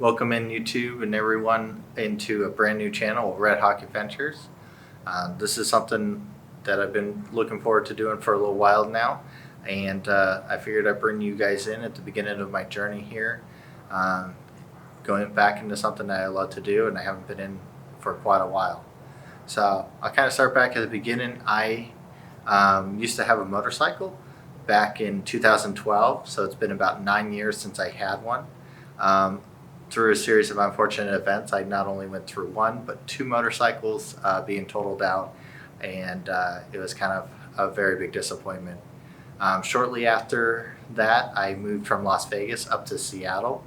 Welcome in YouTube and everyone into a brand new channel, Red Hawk Adventures. This is something that I've been looking forward to doing for a little while now, and I figured I'd bring you guys in at the beginning of my journey here, going back into something that I love to do and I haven't been in for quite a while. So I'll kind of start back at the beginning. I used to have a motorcycle back in 2012, so it's been about 9 years since I had one. Through a series of unfortunate events, I not only went through one, but two motorcycles being totaled out, and it was kind of a very big disappointment. Shortly after that, I moved from Las Vegas up to Seattle,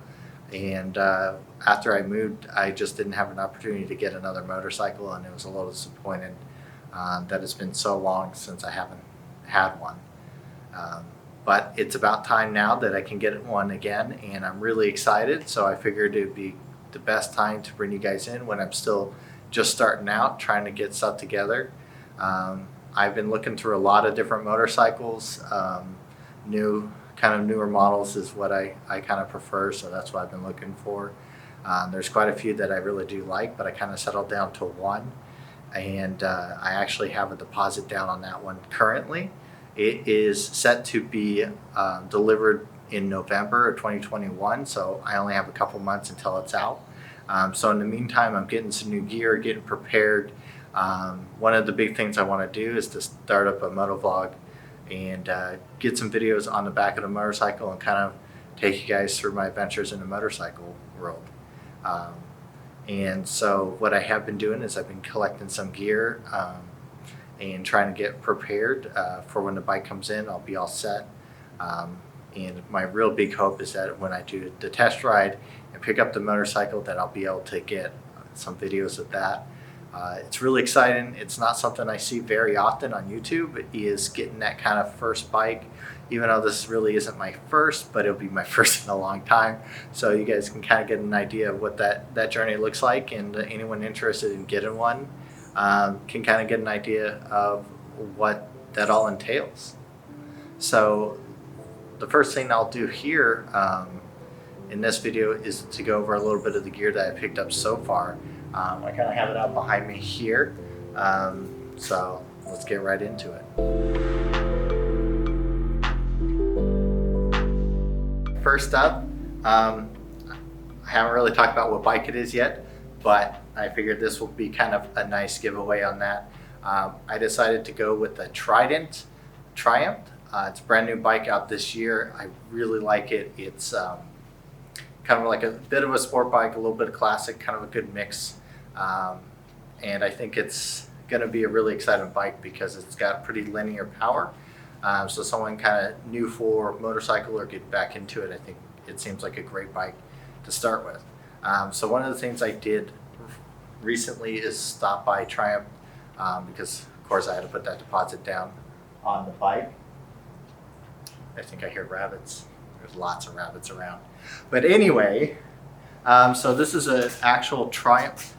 and after I moved, I just didn't have an opportunity to get another motorcycle, and it was a little disappointed that it's been so long since I haven't had one. But it's about time now that I can get one again, and I'm really excited. So I figured it would be the best time to bring you guys in when I'm still just starting out, trying to get stuff together. I've been looking through a lot of different motorcycles. Newer models is what I kind of prefer, so that's what I've been looking for. There's quite a few that I really do like, but I kind of settled down to one, and I actually have a deposit down on that one currently. It is set to be delivered in November of 2021, so I only have a couple months until it's out. So in the meantime, I'm getting some new gear, getting prepared. One of the big things I want to do is to start up a motovlog and get some videos on the back of the motorcycle and kind of take you guys through my adventures in the motorcycle world. And so what I have been doing is I've been collecting some gear and trying to get prepared for when the bike comes in. I'll be all set. And my real big hope is that when I do the test ride and pick up the motorcycle, that I'll be able to get some videos of that. It's really exciting. It's not something I see very often on YouTube, is getting that kind of first bike, even though this really isn't my first, but it'll be my first in a long time. So you guys can kind of get an idea of what that journey looks like, and anyone interested in getting one can kind of get an idea of what that all entails. So the first thing I'll do here in this video is to go over a little bit of the gear that I picked up so far. I kind of have it out behind me here, so let's get right into it. First up, I haven't really talked about what bike it is yet, but I figured this will be kind of a nice giveaway on that. I decided to go with the Trident Triumph. It's a brand new bike out this year. I really like it. It's kind of like a bit of a sport bike, a little bit of classic, kind of a good mix. And I think it's going to be a really exciting bike because it's got pretty linear power. So someone kind of new for motorcycle or get back into it, I think it seems like a great bike to start with. So one of the things I did recently is stop by Triumph because of course I had to put that deposit down on the bike. I think I hear rabbits. There's lots of rabbits around. But anyway, so this is an actual Triumph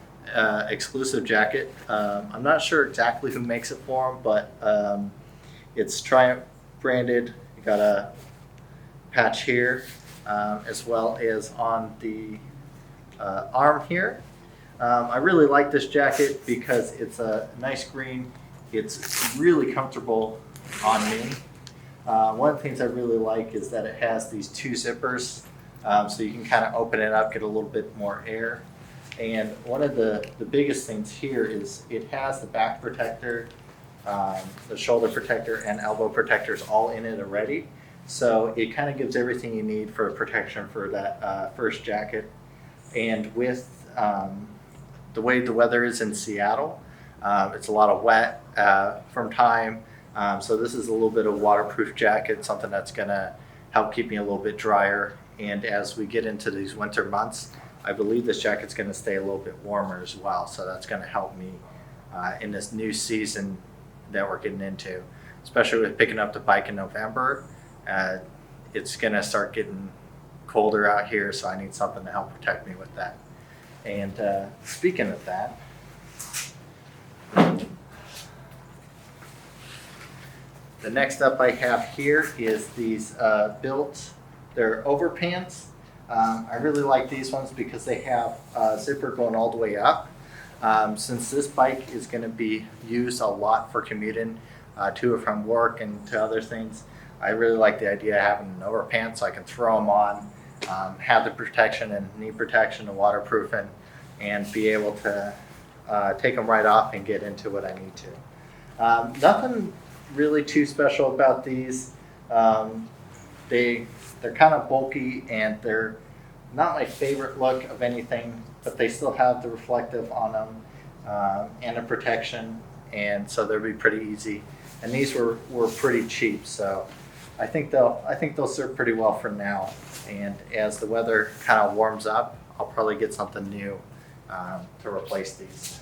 exclusive jacket. I'm not sure exactly who makes it for them, but it's Triumph branded. You got a patch here as well as on the arm here. I really like this jacket because it's a nice green. It's really comfortable on me. One of the things I really like is that it has these two zippers, so you can kind of open it up, get a little bit more air. And one of the biggest things here is it has the back protector, the shoulder protector, and elbow protectors all in it already. So it kind of gives everything you need for protection for that first jacket. And with the way the weather is in Seattle, it's a lot of wet from time. So this is a little bit of waterproof jacket, something that's going to help keep me a little bit drier. And as we get into these winter months, I believe this jacket's going to stay a little bit warmer as well. So that's going to help me in this new season that we're getting into, especially with picking up the bike in November. It's going to start getting colder out here, so I need something to help protect me with that. And speaking of that, the next up I have here is these they're Overpants. I really like these ones because they have a zipper going all the way up. Since this bike is going to be used a lot for commuting to or from work and to other things, I really like the idea of having an overpants so I can throw them on, have the protection and knee protection and waterproofing, and be able to take them right off and get into what I need to. Nothing really too special about these. They're kind of bulky and they're not my favorite look of anything, but they still have the reflective on them and the protection, and so they'll be pretty easy. And these were pretty cheap, so I think they'll serve pretty well for now. And as the weather kind of warms up, I'll probably get something new to replace these.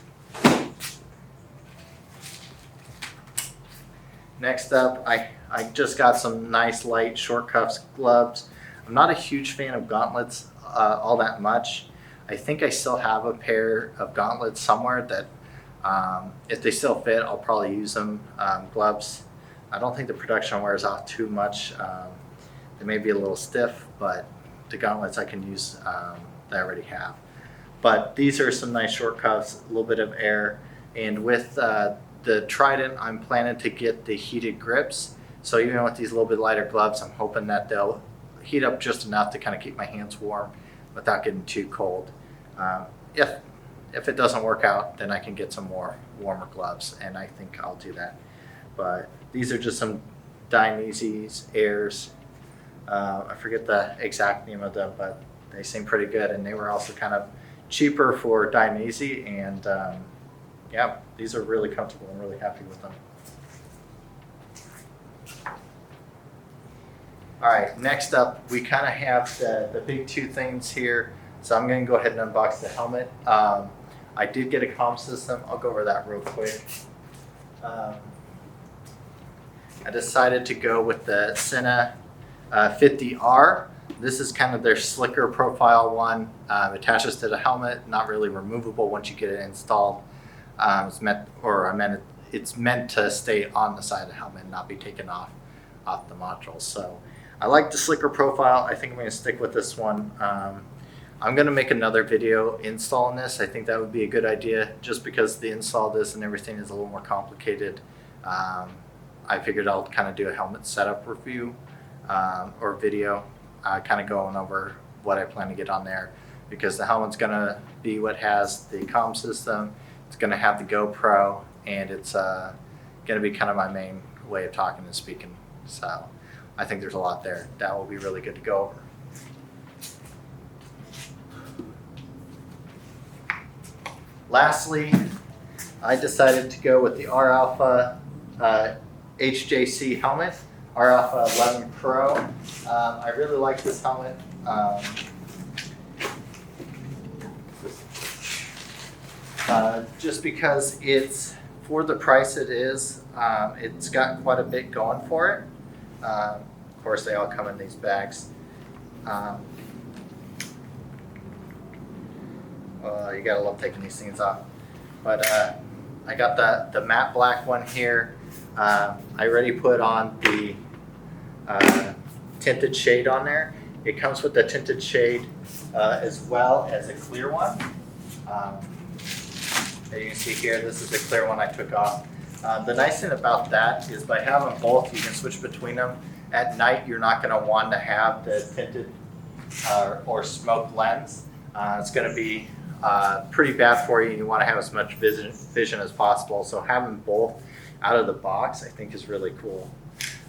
Next up, I just got some nice light short cuffs gloves. I'm not a huge fan of gauntlets all that much. I think I still have a pair of gauntlets somewhere that if they still fit, I'll probably use them. Gloves, I don't think the production wears off too much. They may be a little stiff, but the gauntlets I can use that I already have. But these are some nice short cuffs, a little bit of air, and with the Trident, I'm planning to get the heated grips. So even with these little bit lighter gloves, I'm hoping that they'll heat up just enough to kind of keep my hands warm without getting too cold. If it doesn't work out, then I can get some more warmer gloves, and I think I'll do that. But these are just some Dainese Airs. I forget the exact name of them, but they seem pretty good, and they were also kind of cheaper for Dainese, and yeah, these are really comfortable. I'm really happy with them. All right, next up, we kind of have the big two things here. So I'm going to go ahead and unbox the helmet. I did get a comm system. I'll go over that real quick. I decided to go with the Sena 50R. This is kind of their slicker profile one. Attaches to the helmet, not really removable once you get it installed. It's meant to stay on the side of the helmet and not be taken off the module. So I like the slicker profile. I think I'm going to stick with this one. I'm going to make another video installing this. I think that would be a good idea just because the install of this and everything is a little more complicated. I figured I'll kind of do a helmet setup review or video kind of going over what I plan to get on there, because the helmet's going to be what has the comm system. It's going to have the GoPro, and it's going to be kind of my main way of talking and speaking. So I think there's a lot there that will be really good to go over. Lastly, I decided to go with the R Alpha HJC helmet, R Alpha 11 Pro. I really like this helmet. Just because it's, for the price it is, it's got quite a bit going for it. Of course, they all come in these bags. You gotta love taking these things off. But I got the matte black one here. I already put on the tinted shade on there. It comes with the tinted shade as well as a clear one. As you can see here, this is the clear one I took off. The nice thing about that is by having both, you can switch between them. At night, you're not going to want to have the tinted or smoked lens. It's going to be pretty bad for you. You want to have as much vision as possible. So having both out of the box, I think, is really cool.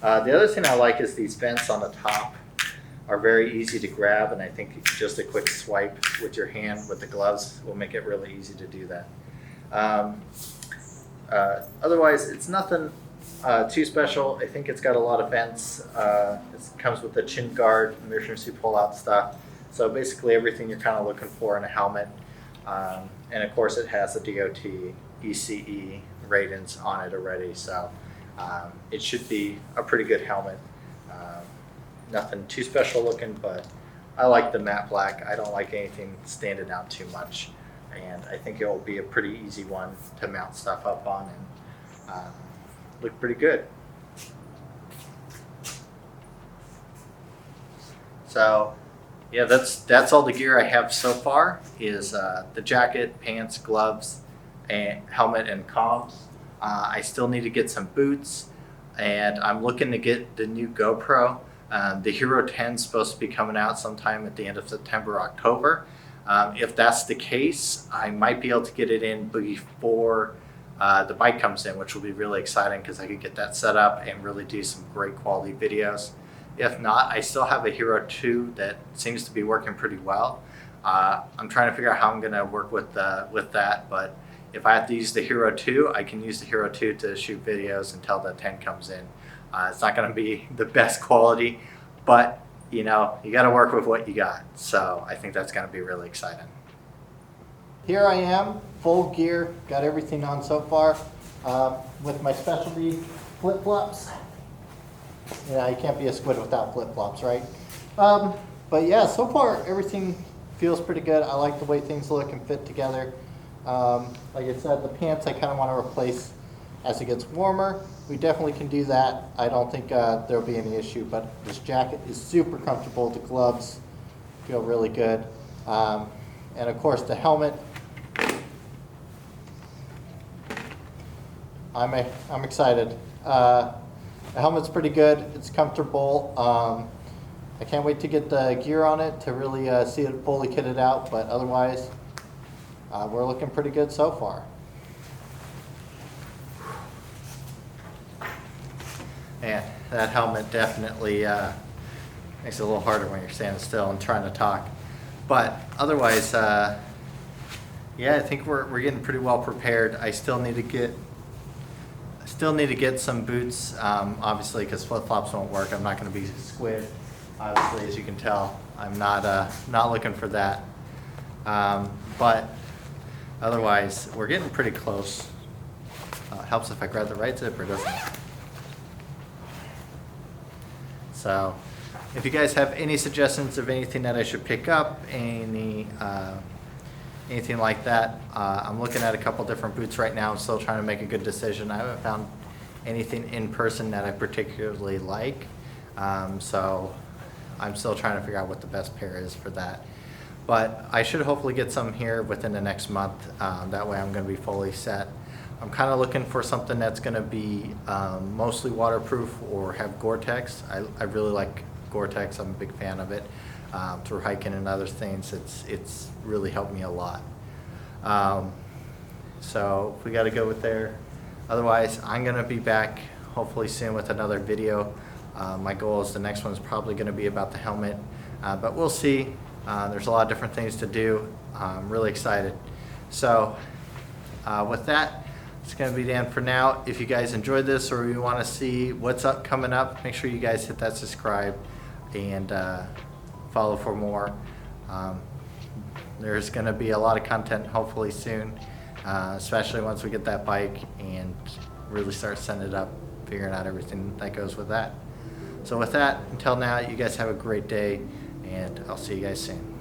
The other thing I like is these vents on the top are very easy to grab, and I think just a quick swipe with your hand with the gloves will make it really easy to do that. Otherwise, it's nothing too special. I think it's got a lot of vents. It comes with the chin guard, emergency pull-out stuff. So basically everything you're kind of looking for in a helmet. And of course it has the DOT ECE ratings on it already. So it should be a pretty good helmet. Nothing too special looking, but I like the matte black. I don't like anything standing out too much. And I think it will be a pretty easy one to mount stuff up on and look pretty good. So Yeah, that's all the gear I have so far is the jacket, pants, gloves, and helmet and comms. I still need to get some boots, and I'm looking to get the new GoPro. The Hero 10 is supposed to be coming out sometime at the end of September, October. If that's the case, I might be able to get it in before the bike comes in, which will be really exciting because I could get that set up and really do some great quality videos. If not, I still have a Hero 2 that seems to be working pretty well. I'm trying to figure out how I'm going to work with that, but if I have to use the Hero 2, I can use the Hero 2 to shoot videos until the 10 comes in. It's not going to be the best quality, but you know, you got to work with what you got. So I think that's going to be really exciting. Here I am, full gear, got everything on so far, with my specialty flip-flops. Yeah, you can't be a squid without flip-flops, right? But yeah, so far everything feels pretty good. I like the way things look and fit together. Like I said, the pants I kind of want to replace as it gets warmer. We definitely can do that. I don't think there'll be any issue, but this jacket is super comfortable. The gloves feel really good. And of course the helmet, I'm excited. The helmet's pretty good. It's comfortable. I can't wait to get the gear on it to really see it fully kitted out, but otherwise we're looking pretty good so far. Man, that helmet definitely makes it a little harder when you're standing still and trying to talk. But otherwise, yeah, I think we're getting pretty well prepared. I still need to get some boots, obviously, because flip-flops won't work. I'm not going to be squid, obviously, as you can tell. I'm not looking for that. But otherwise, we're getting pretty close. It helps if I grab the right zipper, doesn't it? So, if you guys have any suggestions of anything that I should pick up, anything like that, I'm looking at a couple different boots right now. I'm still trying to make a good decision. I haven't found anything in person that I particularly like, so I'm still trying to figure out what the best pair is for that. But I should hopefully get some here within the next month. That way I'm going to be fully set. I'm kind of looking for something that's going to be mostly waterproof or have Gore-Tex. I really like Gore-Tex. I'm a big fan of it. Through hiking and other things, it's really helped me a lot. So we got to go with there. Otherwise, I'm going to be back hopefully soon with another video. My goal is the next one's probably going to be about the helmet, but we'll see. There's a lot of different things to do. I'm really excited. So with that, it's going to be the end for now. If you guys enjoyed this or you want to see what's coming up, make sure you guys hit that subscribe and follow for more. There's going to be a lot of content hopefully soon, especially once we get that bike and really start setting it up, figuring out everything that goes with that. So with that, until now, you guys have a great day, and I'll see you guys soon.